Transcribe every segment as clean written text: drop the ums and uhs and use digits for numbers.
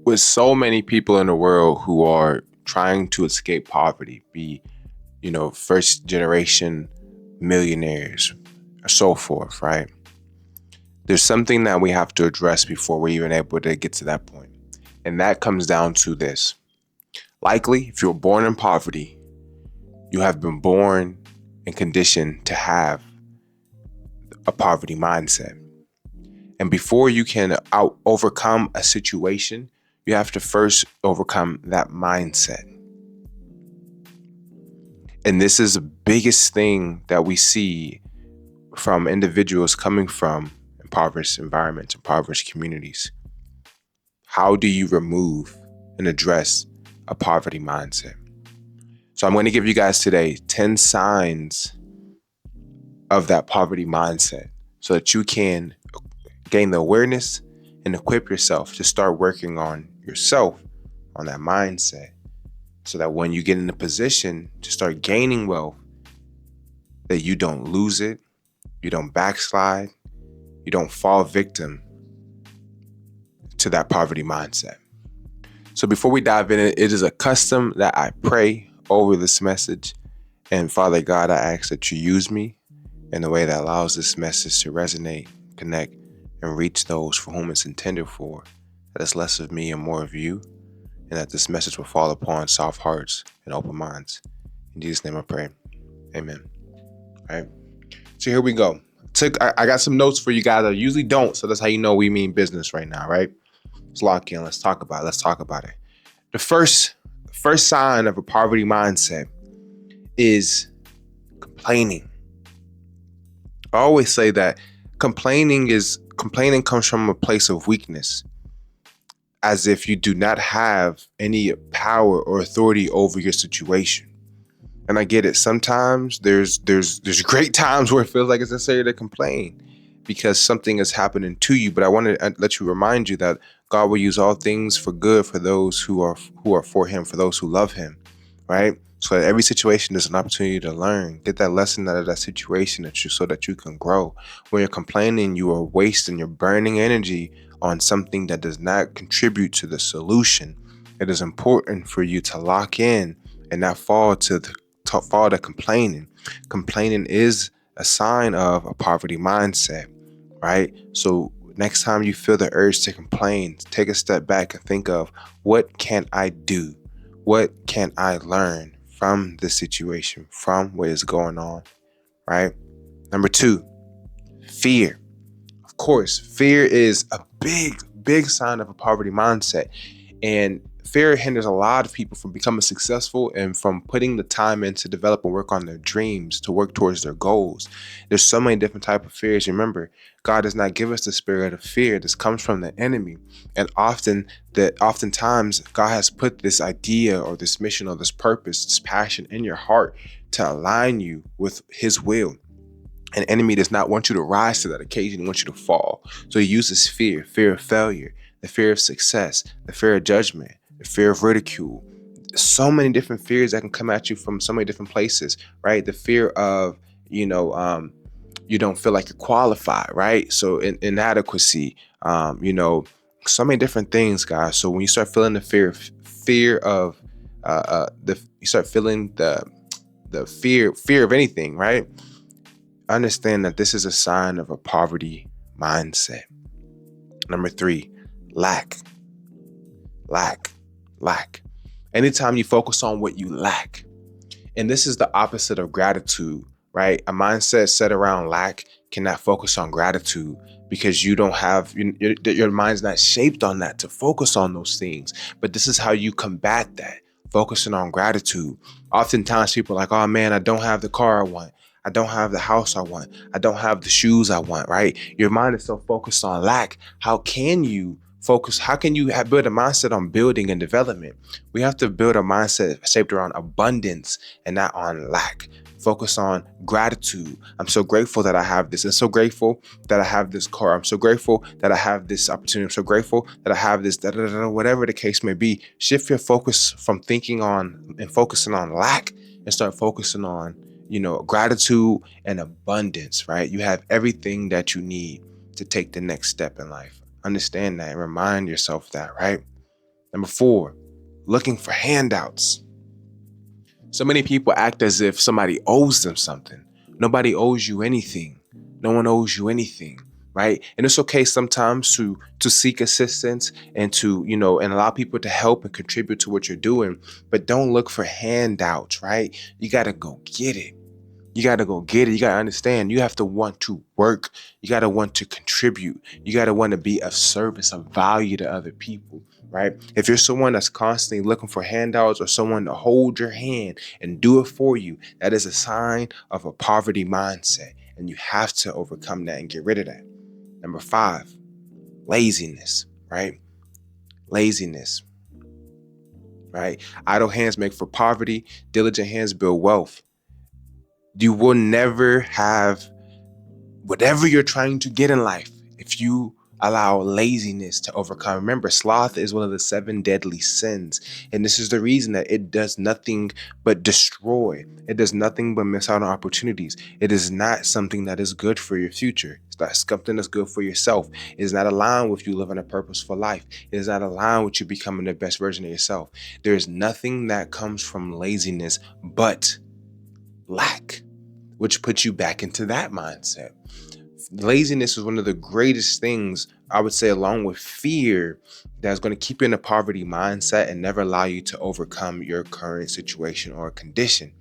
with so many people in the world who are trying to escape poverty, be, first generation millionaires, or so forth, right? There's something that we have to address before we're even able to get to that point. And that comes down to this. Likely, if you were born in poverty, you have been born and conditioned to have a poverty mindset. And before you can overcome a situation, you have to first overcome that mindset. And this is the biggest thing that we see from individuals coming from impoverished environments, impoverished communities. How do you remove and address a poverty mindset? So I'm going to give you guys today 10 signs of that poverty mindset so that you can gain the awareness and equip yourself to start working on yourself, on that mindset, so that when you get in a position to start gaining wealth, that you don't lose it, you don't backslide, you don't fall victim to that poverty mindset. So before we dive in, it is a custom that I pray over this message. And Father God, I ask that you use me in a way that allows this message to resonate, connect, and reach those for whom it's intended for, that it's less of me and more of you, and that this message will fall upon soft hearts and open minds. In Jesus' name I pray. Amen. All right. So here we go. I got some notes for you guys. I usually don't, so that's how you know we mean business right now, right? Let's lock in. Let's talk about it. The first sign of a poverty mindset is complaining. I always say that complaining comes from a place of weakness, as if you do not have any power or authority over your situation. And I get it. Sometimes there's great times where it feels like it's necessary to complain because something is happening to you. But I want to let you remind you that God will use all things for good for those who are for him, for those who love him, right? So that every situation is an opportunity to learn, get that lesson out of that situation so that you can grow. When you're complaining, you are wasting, you're burning energy on something that does not contribute to the solution. It is important for you to lock in and not fall to complaining. Complaining is a sign of a poverty mindset, right? So next time you feel the urge to complain, take a step back and think of, what can I do? What can I learn from this situation, from what is going on, right? Number 2, fear. Of course, fear is a big sign of a poverty mindset. And fear hinders a lot of people from becoming successful and from putting the time in to develop and work on their dreams, to work towards their goals. There's so many different types of fears. Remember, God does not give us the spirit of fear. This comes from the enemy. And oftentimes God has put this idea or this mission or this purpose, this passion in your heart to align you with his will. An enemy does not want you to rise to that occasion. He wants you to fall. So he uses fear of failure, the fear of success, the fear of judgment, the fear of ridicule. So many different fears that can come at you from so many different places, right? The fear of, you don't feel like you're qualified, right? So inadequacy, so many different things, guys. So when you start feeling the fear of you start feeling the fear of anything, right? Understand that this is a sign of a poverty mindset. Number 3, lack. Anytime you focus on what you lack, and this is the opposite of gratitude, right? A mindset set around lack cannot focus on gratitude because you don't have, your mind's not shaped on that to focus on those things. But this is how you combat that, focusing on gratitude. Oftentimes people are like, oh man, I don't have the car I want. I don't have the house I want. I don't have the shoes I want, right? Your mind is so focused on lack. How can you build a mindset on building and development? We have to build a mindset shaped around abundance and not on lack. Focus on gratitude. I'm so grateful that I have this. I'm so grateful that I have this car. I'm so grateful that I have this opportunity. I'm so grateful that I have this, whatever the case may be. Shift your focus from thinking on and focusing on lack and start focusing on, gratitude and abundance, right? You have everything that you need to take the next step in life. Understand that and remind yourself that, right? Number 4, looking for handouts. So many people act as if somebody owes them something. Nobody owes you anything. No one owes you anything, right? And it's okay sometimes to seek assistance and to, and allow people to help and contribute to what you're doing, but don't look for handouts, right? You got to go get it. You got to go get it. You got to understand. You have to want to work. You got to want to contribute. You got to want to be of service, of value to other people, right? If you're someone that's constantly looking for handouts or someone to hold your hand and do it for you, that is a sign of a poverty mindset. And you have to overcome that and get rid of that. Number 5, laziness, right? Laziness, right? Idle hands make for poverty. Diligent hands build wealth. You will never have whatever you're trying to get in life if you allow laziness to overcome. Remember, sloth is one of the 7 deadly sins. And this is the reason that it does nothing but destroy. It does nothing but miss out on opportunities. It is not something that is good for your future. It's not something that's good for yourself. It is not aligned with you living a purposeful life. It is not aligned with you becoming the best version of yourself. There is nothing that comes from laziness but lack, which puts you back into that mindset. Laziness is one of the greatest things, I would say, along with fear, that's going to keep you in a poverty mindset and never allow you to overcome your current situation or condition.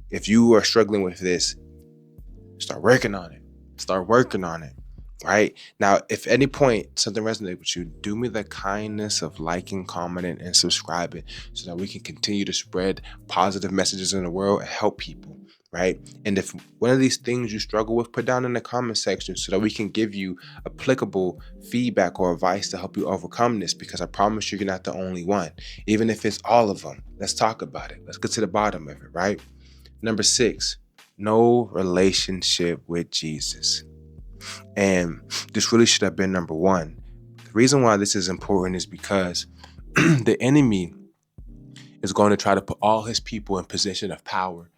If you are struggling with this, start working on it. Start working on it. Right now, if at any point something resonates with you, do me the kindness of liking, commenting, and subscribing so that we can continue to spread positive messages in the world and help people. Right. And if one of these things you struggle with, put down in the comment section so that we can give you applicable feedback or advice to help you overcome this, because I promise you're not the only one. Even if it's all of them, let's talk about it. Let's get to the bottom of it. Right. Number 6, no relationship with Jesus. And this really should have been number 1. The reason why this is important is because the enemy is going to try to put all his people in position of power,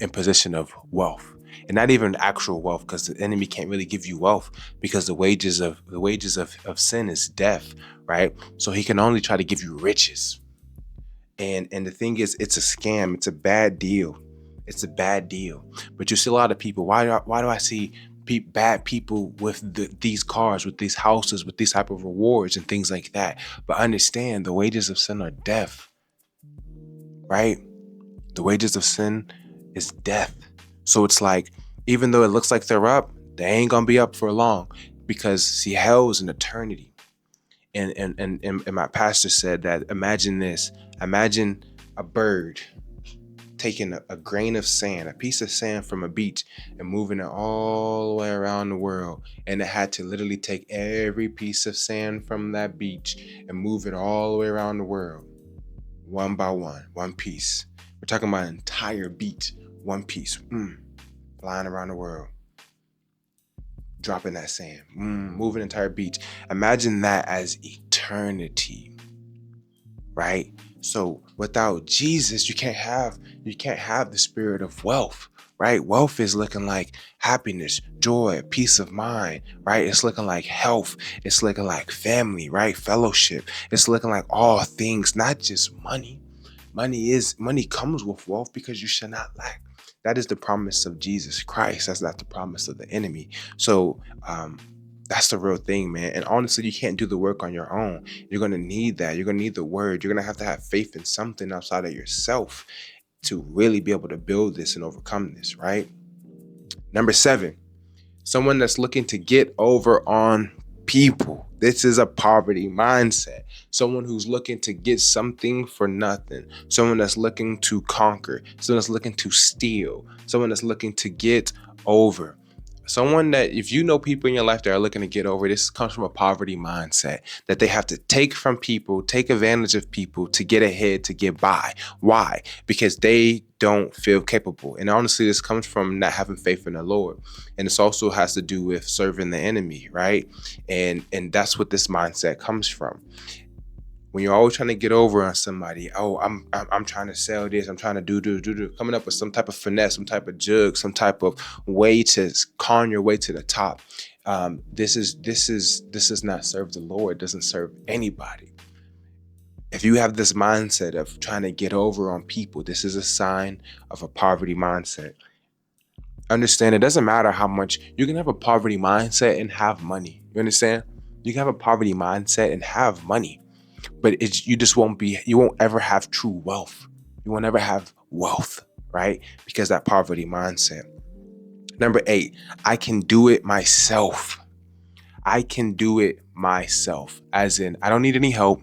in position of wealth, and not even actual wealth, because the enemy can't really give you wealth, because the wages of sin is death, right? So he can only try to give you riches. And the thing is, it's a scam. It's a bad deal. It's a bad deal. But you see a lot of people. Why do I see bad people with these cars, with these houses, with these type of rewards and things like that? But understand, the wages of sin are death, right? The wages of sin is death. So it's like, even though it looks like they're up, they ain't gonna be up for long, because see, hell is an eternity. And my pastor said that, imagine this: imagine a bird taking a grain of sand, a piece of sand from a beach, and moving it all the way around the world. And it had to literally take every piece of sand from that beach and move it all the way around the world, one by one piece. We're talking about an entire beach, one piece, flying around the world, dropping that sand, moving an entire beach. Imagine that as eternity, right? So without Jesus, you can't have the spirit of wealth, right? Wealth is looking like happiness, joy, peace of mind, right? It's looking like health. It's looking like family, right? Fellowship. It's looking like all things, not just money. Money comes with wealth, because you shall not lack. That is the promise of Jesus Christ. That's not the promise of the enemy. So that's the real thing, man. And honestly, you can't do the work on your own. You're going to need that. You're going to need the word. You're going to have faith in something outside of yourself to really be able to build this and overcome this, right? Number 7, someone that's looking to get over on people. This is a poverty mindset. Someone who's looking to get something for nothing. Someone that's looking to conquer. Someone that's looking to steal. Someone that's looking to get over. Someone that, if you know people in your life that are looking to get over, this comes from a poverty mindset, that they have to take from people, take advantage of people to get ahead, to get by. Why? Because they don't feel capable. And honestly, this comes from not having faith in the Lord. And this also has to do with serving the enemy, right? And that's what this mindset comes from. When you're always trying to get over on somebody, I'm trying to sell this, I'm trying to do, coming up with some type of finesse, some type of jug, some type of way to con your way to the top. This is not serve the Lord. It doesn't serve anybody. If you have this mindset of trying to get over on people, this is a sign of a poverty mindset. Understand, it doesn't matter how much you can have a poverty mindset and have money. You understand? You can have a poverty mindset and have money, but you won't ever have true wealth. You won't ever have wealth, right? Because that poverty mindset. Number 8, I can do it myself. I can do it myself. As in, I don't need any help.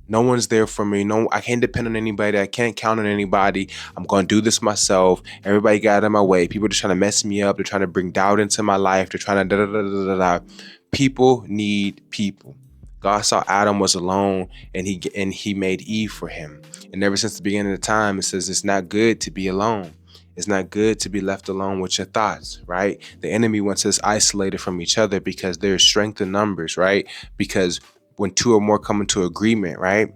No one's there for me. No, I can't depend on anybody. I can't count on anybody. I'm going to do this myself. Everybody got out of my way. People are just trying to mess me up. They're trying to bring doubt into my life. They're trying to da da da da da da. People need people. God saw Adam was alone, and he made Eve for him. And ever since the beginning of time, it says it's not good to be alone. It's not good to be left alone with your thoughts, right? The enemy wants us isolated from each other because there's strength in numbers, right? Because when 2 or more come into agreement, right?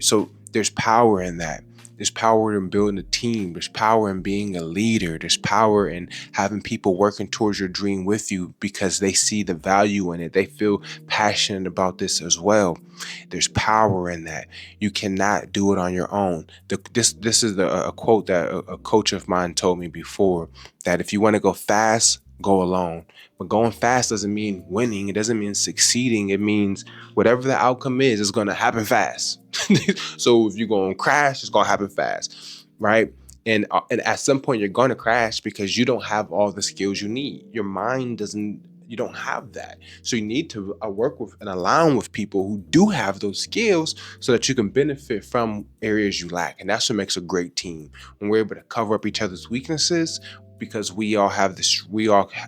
So there's power in that. There's power in building a team. There's power in being a leader. There's power in having people working towards your dream with you because they see the value in it. They feel passionate about this as well. There's power in that. You cannot do it on your own. This is a quote that a coach of mine told me before, that if you want to go fast, go alone. But going fast doesn't mean winning. It doesn't mean succeeding. It means whatever the outcome is, it's going to happen fast. So if you're going to crash, it's going to happen fast, right? And at some point, you're going to crash because you don't have all the skills you need. Your mind doesn't. You don't have that. So you need to work with and align with people who do have those skills so that you can benefit from areas you lack. And that's what makes a great team. When we're able to cover up each other's weaknesses, because we all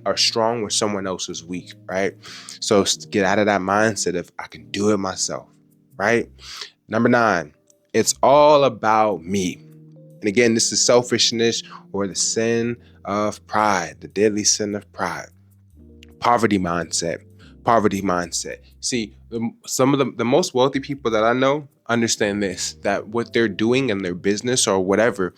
are strong when someone else is weak, right? So get out of that mindset of I can do it myself, right? Number 9, it's all about me. And again, this is selfishness, or the sin of pride, the deadly sin of pride. Poverty mindset. See, some of the most wealthy people that I know understand this, that what they're doing in their business or whatever,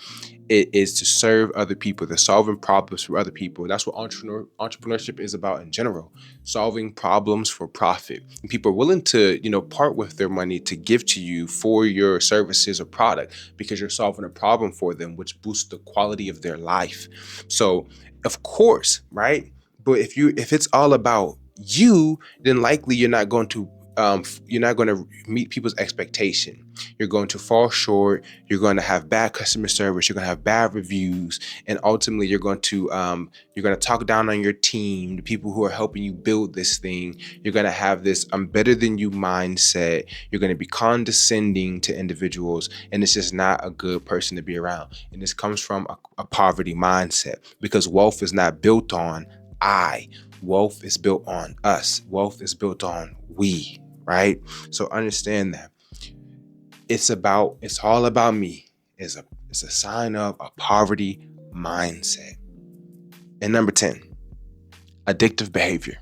it is to serve other people. They're solving problems for other people. That's what entrepreneurship is about in general, solving problems for profit. And people are willing to, part with their money to give to you for your services or product because you're solving a problem for them, which boosts the quality of their life. So, of course, right? But if it's all about you, then likely you're not going to meet people's expectation. You're going to fall short. You're going to have bad customer service. You're going to have bad reviews, and ultimately you're going to talk down on your team, the people who are helping you build this thing. You're going to have this "I'm better than you" mindset. You're going to be condescending to individuals, and it's just not a good person to be around. And this comes from a poverty mindset, because wealth is not built on I. Wealth is built on us. Wealth is built on we, right? So understand that it's all about me. It's a sign of a poverty mindset. And number 10, addictive behavior.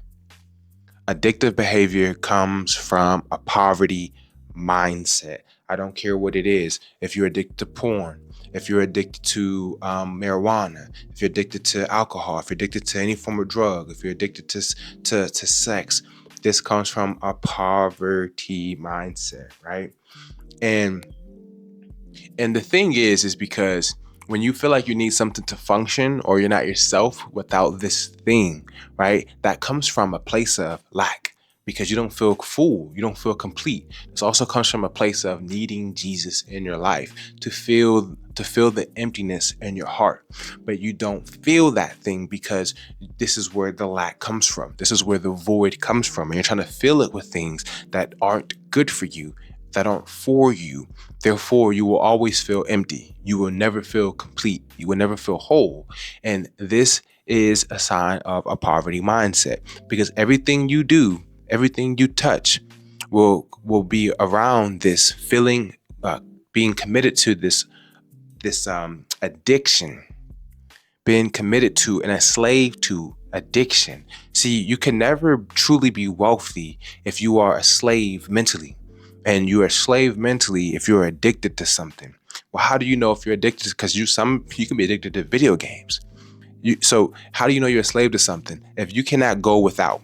Addictive behavior comes from a poverty mindset. I don't care what it is. If you're addicted to porn, if you're addicted to marijuana, if you're addicted to alcohol, if you're addicted to any form of drug, if you're addicted to sex, this comes from a poverty mindset, right? And the thing is because when you feel like you need something to function, or you're not yourself without this thing, right? That comes from a place of lack, because you don't feel full, you don't feel complete. This also comes from a place of needing Jesus in your life to feel the emptiness in your heart. But you don't feel that thing because this is where the lack comes from. This is where the void comes from. And you're trying to fill it with things that aren't good for you, that aren't for you. Therefore, you will always feel empty. You will never feel complete. You will never feel whole. And this is a sign of a poverty mindset, because everything you do, everything you touch will be around this feeling, being committed to this addiction, being committed to and a slave to addiction. See, you can never truly be wealthy if you are a slave mentally, and you are a slave mentally if you're addicted to something. Well, how do you know if you're addicted? Because you can be addicted to video games. So how do you know you're a slave to something? If you cannot go without,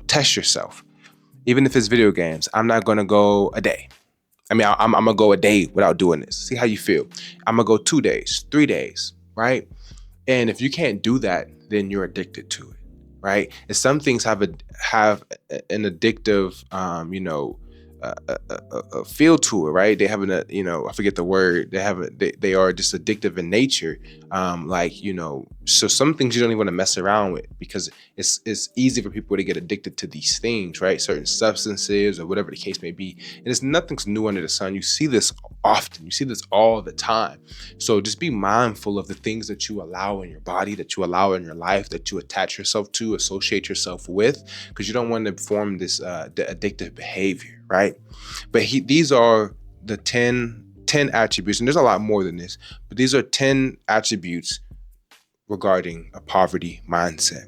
test yourself. Even if it's video games, I'm not going to go a day. I mean, I'm going to go a day without doing this. See how you feel. I'm going to go 2 days, 3 days, right? And if you can't do that, then you're addicted to it, right? And some things have an addictive, a feel to it, right? They have I forget the word. They are just addictive in nature. So some things you don't even want to mess around with because it's easy for people to get addicted to these things, right? Certain substances or whatever the case may be. And it's nothing's new under the sun. You see this often. You see this all the time. So just be mindful of the things that you allow in your body, that you allow in your life, that you attach yourself to, associate yourself with, because you don't want to form this the addictive behavior, right? But these are the 10 attributes, and there's a lot more than this, but these are 10 attributes regarding a poverty mindset.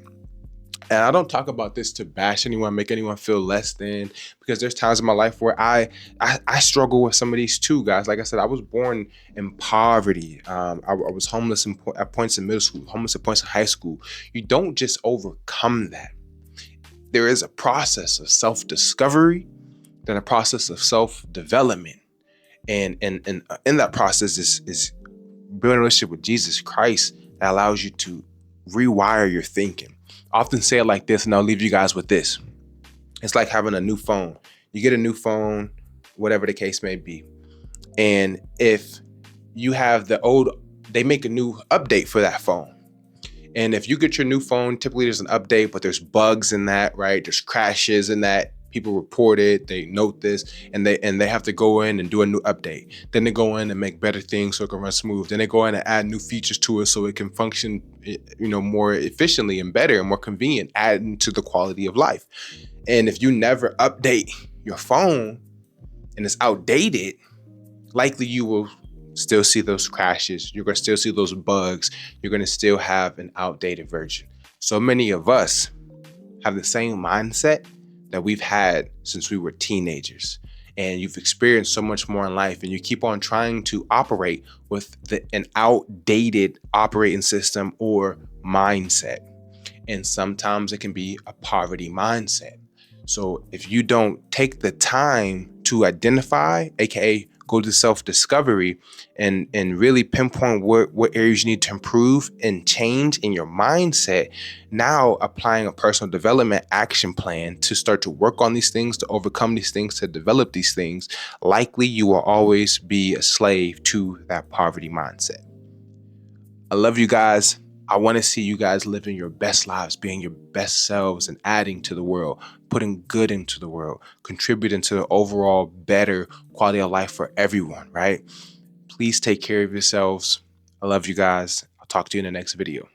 And I don't talk about this to bash anyone, make anyone feel less than, because there's times in my life where I struggle with some of these too, guys. Like I said, I was born in poverty. I was homeless at points in middle school, homeless at points in high school. You don't just overcome that. There is a process of self-discovery, then a process of self-development. And in that process is building a relationship with Jesus Christ that allows you to rewire your thinking. I often say it like this, and I'll leave you guys with this. It's like having a new phone. You get a new phone, whatever the case may be. And if you have the old, they make a new update for that phone. And if you get your new phone, typically there's an update, but there's bugs in that, right? There's crashes in that. People report it, they note this, and they have to go in and do a new update. Then they go in and make better things so it can run smooth. Then they go in and add new features to it so it can function, more efficiently and better and more convenient, adding to the quality of life. And if you never update your phone and it's outdated, likely you will still see those crashes. You're going to still see those bugs. You're going to still have an outdated version. So many of us have the same mindset that we've had since we were teenagers, and you've experienced so much more in life, and you keep on trying to operate with an outdated operating system or mindset. And sometimes it can be a poverty mindset. So if you don't take the time to identify, aka go to self-discovery and really pinpoint what areas you need to improve and change in your mindset, now applying a personal development action plan to start to work on these things, to overcome these things, to develop these things, likely you will always be a slave to that poverty mindset. I love you guys. I want to see you guys living your best lives, being your best selves, and adding to the world, putting good into the world, contributing to the overall better quality of life for everyone, right? Please take care of yourselves. I love you guys. I'll talk to you in the next video.